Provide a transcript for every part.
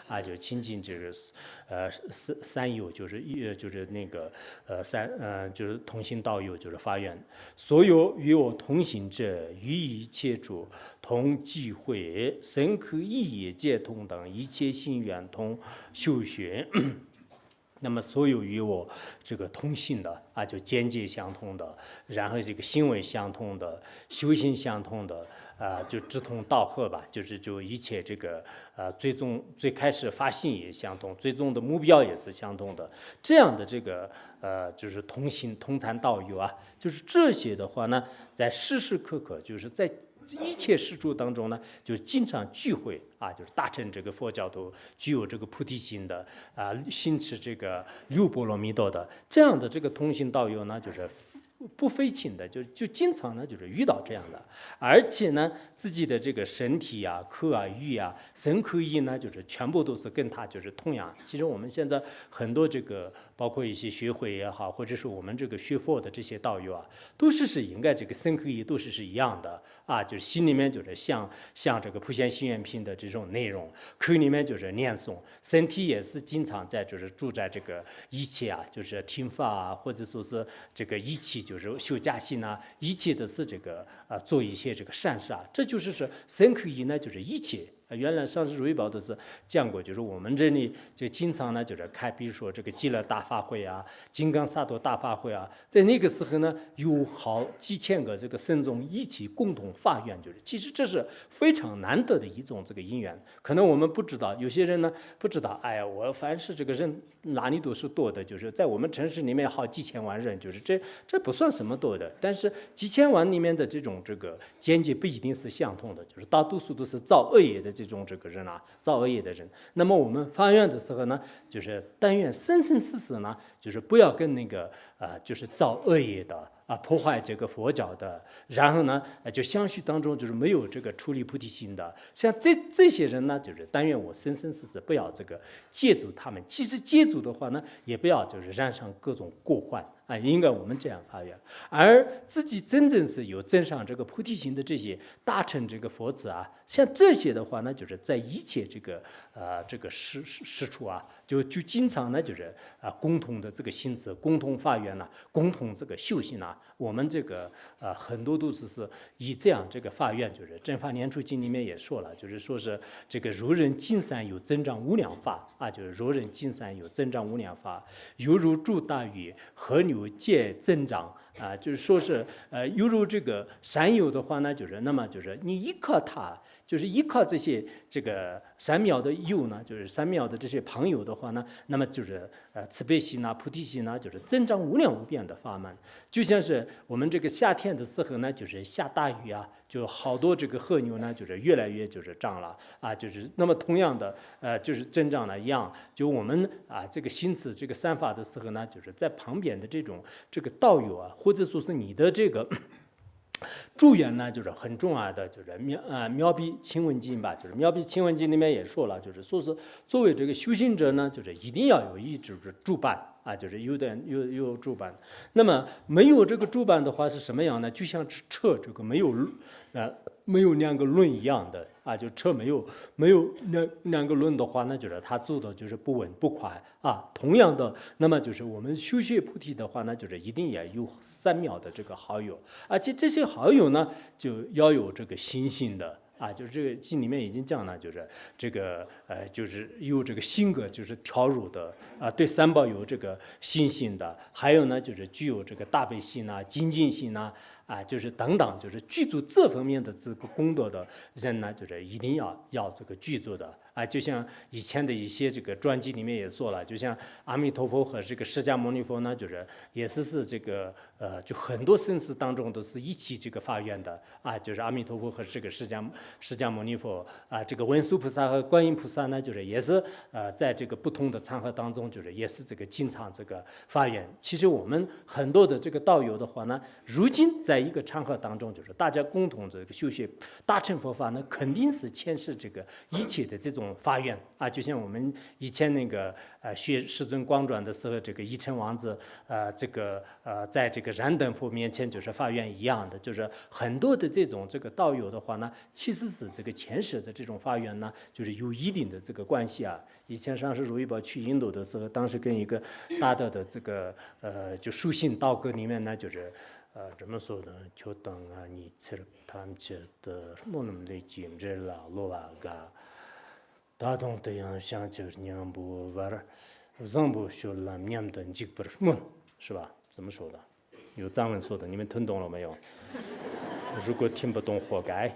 啊，就亲近就是三友，就是那个就是同行道友，就是发愿，所有与我同行者，于一切处同济会，深刻意也皆同等，一切心愿同修学。那么，所有与我这个同性的啊，就见解相通的，然后这个行为相通的，修行相通的，就志同道合吧，就一切这个最开始发心也相同，最终的目标也是相同的，这样的这个就是同行同参道友啊，就是这些的话呢，在时时刻刻就是在一切事处当中呢，就经常聚会啊，就是大乘这个佛教徒具有这个菩提心的啊，心持这个六波罗蜜多的这样的这个同行道友呢，就是不非亲的，就经常呢就是遇到这样的，而且呢自己的这个身体啊、口啊、语啊、身口意呢，就是全部都是跟他就是同样。其实我们现在很多这个包括一些学会也好，或者是我们这个学佛的这些道友啊，都是应该这个身口意都是一样的啊，就是心里面就是像这个普贤行愿品的这种内容，口里面就是念诵，身体也是经常在就是住在这个一切啊，就是听法啊，或者说是这个一起就是修加行啊，一切都是这个做一些这个善事啊，这就是说身口意呢就是一切。原来上师如意宝都是讲过，就是我们这里就经常呢，就是开，比如说这个极乐大法会啊、金刚萨埵大法会啊，在那个时候呢，有好几千个这个僧众一起共同发愿，就是其实这是非常难得的一种这个因缘。可能我们不知道，有些人呢不知道，哎呀，我凡是这个人哪里都是多的，就是在我们城市里面好几千万人，就是这不算什么多的，但是几千万里面的这个见解不一定是相同的，就是大多数都是造恶业的。这种这个人啊，造恶业的人，那么我们发愿的时候呢，就是但愿生生世世呢，就是不要跟那个就是造恶业的破坏这个佛教的，然后呢，就相续当中就是没有这个出离菩提心的，像这些人呢，就是但愿我生生世世不要这个借助他们，即使借助的话呢，也不要就是染上各种过患。啊，应该我们这样发愿，而自己真正是有增上这个菩提心的这些大乘这个佛子啊，像这些的话呢，就是在一切这个事处啊，就经常呢就是共同的这个心智，共同发愿呐，共同这个修行啊，我们这个很多都是以这样这个发愿，就是《正法念处经》里面也说了，就是说是这个如人金山有增长无量法啊，就是如人金山有增长无量法，犹如诸大雨河流。借增长啊，就是说是犹如这个山友的话呢，就是那么就是你依靠它，就是依靠这些这个三藐的友呢，就是三藐的这些朋友的话呢，那么就是慈悲心啊、菩提心啊，就是增长无量无边的法门。就像是我们这个夏天的时候呢，就是下大雨啊，就好多这个河流呢，就是越来越就是涨了啊，就是那么同样的就是增长了一样，就我们这个心持这个三法的时候呢，就是在旁边的这个道友啊，或者说是你的这个助缘呢，就是很重要的，就是妙比清文经吧，就是妙比清文经里面也说了，就是说是作为这个修行者呢，就是一定要有一就是助伴啊，就是有助伴。那么没有这个助伴的话是什么样呢？就像车这个没有两个轮一样的啊，就车没有两个轮的话，那就是它走的就是不稳不快啊。同样的，那么就是我们修学菩提的话呢，就是一定也有三藐的这个好友，而且这些好友呢，就要有这个心性的。啊，就是这个经里面已经讲了，就是这个就是有这个性格，就是调柔的啊，对三宝有这个信心的，还有呢，就是具有这个大悲心呐、精进心呐，就是等等，就是具足这方面的这个功德的人呢，就是一定要这个具足的。就像以前的一些这个传记里面也说了，就像阿弥陀佛和这个释迦牟尼佛呢，就是也是这个就很多生死当中都是一起这个发愿的啊，就是阿弥陀佛和这个释迦牟尼佛这个文殊菩萨和观音菩萨呢，就是也是在这个不同的场合当中，就是也是这个经常这个发愿。其实我们很多的这个道友的话呢，如今在在一个场合当中，就是大家共同这个修学大乘佛法呢，肯定是牵涉这个一切的这种发愿啊，就像我们以前那个学世尊光转的时候，这个义成王子在这个燃灯佛面前就是发愿一样的，就是很多的这个道友的话呢，其实是这个前世的这种发愿呢，就是有一定的这个关系啊。以前上师如意宝去印度的时候，当时跟一个大的这个就书信道歌里面呢，就是怎么说呢？就等啊，你吃他们吃的什么那么的精致了，罗瓦嘎，大同的样想就是娘不玩儿，让不学了娘的几不是么，是吧？怎么说的？有藏文说的，你们听懂了没有？如果听不懂，活该。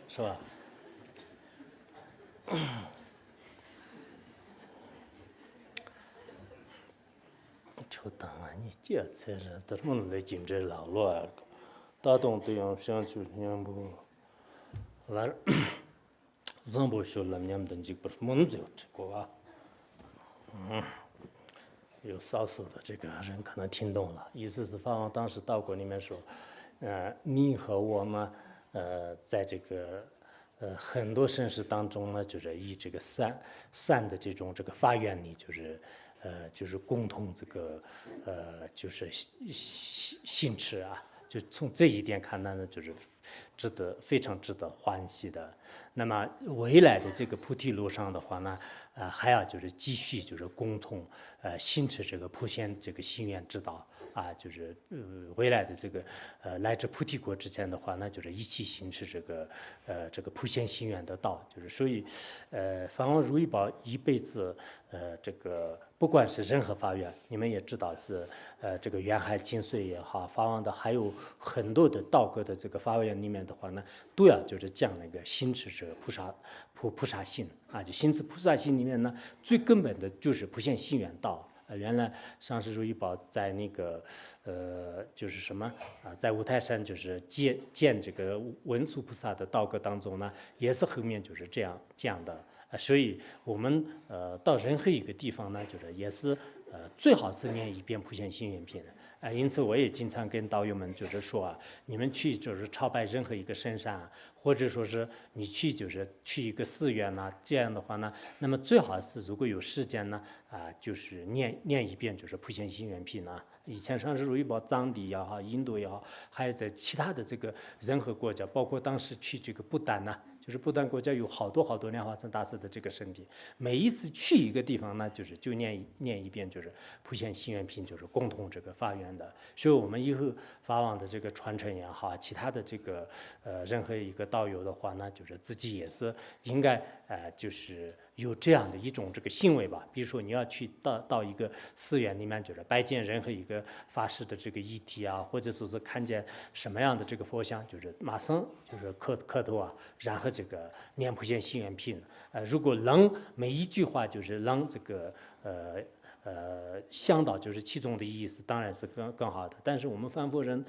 是吧？就当啊，你这才是得么来精致老乱，大同这样想就娘不玩，让不学了娘的几不是么子这个啊？有少数的这个人可能听懂了，意思是法王当时道果里面说，你和我呢，在这个很多盛世当中呢，就是以这个善的这种这个发愿力，就是共同这个就是信持啊，就从这一点看来呢，就是非常值得欢喜的。那么未来的这个菩提路上的话呢，还要就是继续就是共同信持这个普贤这个心愿之道啊，就是未来的这个来至菩提国之前的话呢，就是一起行持这个普贤心愿的道，就是所以法王如意宝一辈子这个不管是任何发愿，你们也知道是这个远海精髓也好，法王的还有很多的道歌的这个发愿里面的话呢，都要就是讲那个行持这个菩萨心啊，就行持菩萨心里面呢，最根本的就是普贤心愿道。原来上师如意宝在那个就是什么啊，在五台山就是见这个文殊菩萨的道歌当中呢，也是后面就是这样的。所以我们到任何一个地方呢，就是也是最好是念一遍普贤行愿品的。因此我也经常跟道友们就是说啊，你们去就是朝拜任何一个深山，或者说是你就是去一个寺院呐，这样的话呢，那么最好是如果有时间呢，就是念一遍就是普贤行愿品啊。以前上师如意宝藏地也好，印度也好，还有在其他的这个任何国家，包括当时去这个不丹呢。就是不丹国家有好多莲花生大师的这个圣地，每一次去一个地方呢，就念一遍，就是普贤行愿品，就是共同这个发愿的。所以我们以后法网的这个传承也好，其他的这个任何一个道友的话呢，就是自己也是应该就是有这样的一种这个行为吧。比如说你要去到一个寺院里面，就是拜见任何一个法师的这个遗体啊，或者说是看见什么样的这个佛像，就是马上就是磕头啊，然后这个念普贤行愿品。如果能每一句话就是让这个想到就是其中的意思，当然是更好的。但是我们凡夫人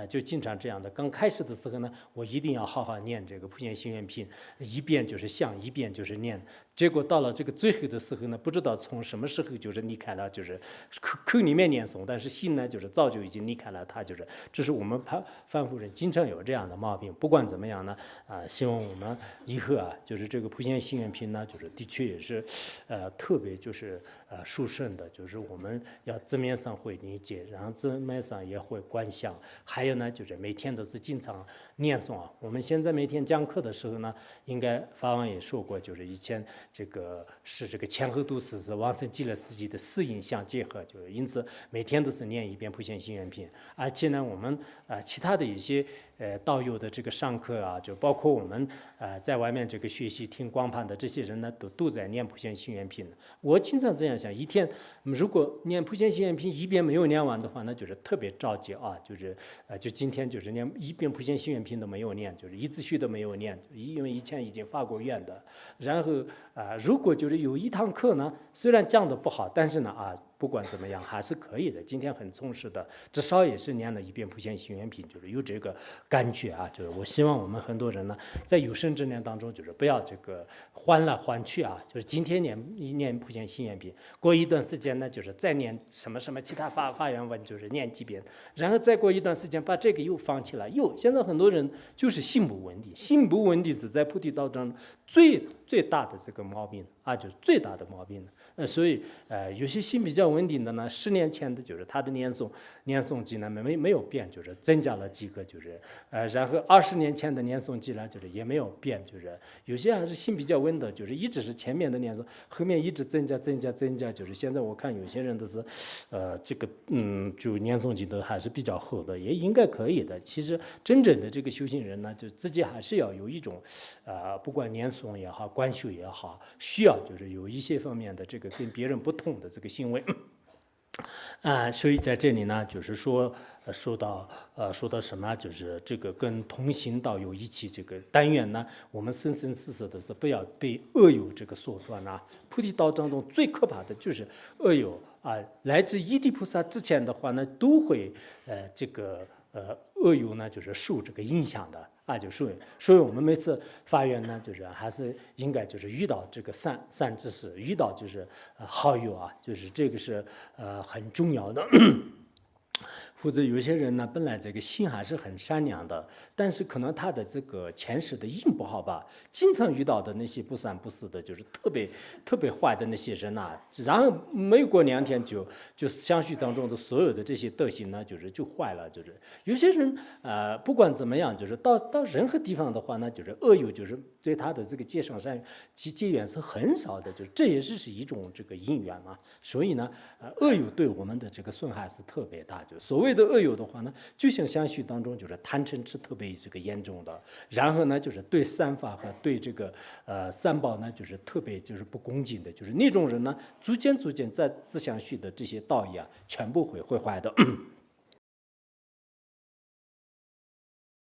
就经常这样的，刚开始的时候呢，我一定要好好念这个普贤行愿品，一遍就是想，一遍就是念。结果到了这个最后的时候呢，不知道从什么时候就是离开了，就是口里面念诵，但是心呢就是早就已经离开了他，就是这是我们凡夫人经常有这样的毛病。不管怎么样呢，希望我们以后就是这个普贤行愿品呢，就是的确也是特别就是殊胜的，就是我们要字面上会理解，然后字面上也会观想，还有呢就是每天都是经常念诵啊。我们现在每天讲课的时候呢，应该法王也说过，就是以前这个前后都是往生极乐世界的四因相结合，就是因此每天都是念一遍普贤行愿品。而且呢，我们其他的一些道友的这个上课啊，就包括我们在外面这个学习听光盘的这些人呢，都在念普贤行愿品。我经常这样想，一天如果念普贤行愿品一遍没有念完的话，那就是特别着急啊，就今天就是念一遍普贤行愿品都没有念，就是一字序都没有念，因为以前已经发过愿的。然后如果就是有一堂课呢，虽然讲的不好，但是呢不管怎么样还是可以的。今天很充实的，至少也是念了一遍普贤行愿品，就是有这个感觉啊。就是我希望我们很多人呢，在有生之年当中，就是不要这个换来换去啊。就是今天念普贤行愿品，过一段时间呢，就是再念什么什么其他发愿文，就是念几遍，然后再过一段时间把这个又放弃了。现在很多人就是心不稳定，心不稳定是在菩提道中最大的这个毛病啊，就是最大的毛病。所以有些心比较稳定的呢，10年前的就是他的念诵记呢没有变，就是增加了几个，就是然后20年前的念诵记呢，就是也没有变，就是有些还是心比较稳的，就是一直是前面的念诵，后面一直增加，就是现在我看有些人都是这个就念诵记都还是比较厚的，也应该可以的。其实真正的这个修行人呢，就自己还是要有一种不管念诵也好，观修也好，需要就是有一些方面的这个跟别人不同的这个行为。所以在这里呢，就是说，说到什么，就是这个跟同行道友一起这个但愿呢，我们生生世世的是不要被恶友这个所断啊。菩提道当中最可怕的就是恶友啊，来自一地菩萨之前的话呢，都会这个恶友呢，就是受这个影响的。所以我们每次发愿呢，就是还是应该就是遇到这个善知识，遇到就是好友啊，就是这个是很重要的。或者有些人呢，本来这个心还是很善良的，但是可能他的这个前世的因不好吧，经常遇到的那些不三不四的，就是特别坏的那些人呐，然后没过2天就相续当中的所有的这些德行呢，就坏了。就是有些人不管怎么样，就是到任何地方的话呢，就是恶友就是对他的这个结上善结缘是很少的，就是这也是一种这个因缘啊。所以呢，恶友对我们的这个损害是特别大。就所谓的恶友的话呢，就像相续当中就是贪嗔痴特别这个严重的，然后呢就是对善法和对这个三宝呢就是特别就是不恭敬的，就是那种人呢，逐渐在自相续的这些道义啊，全部会坏的。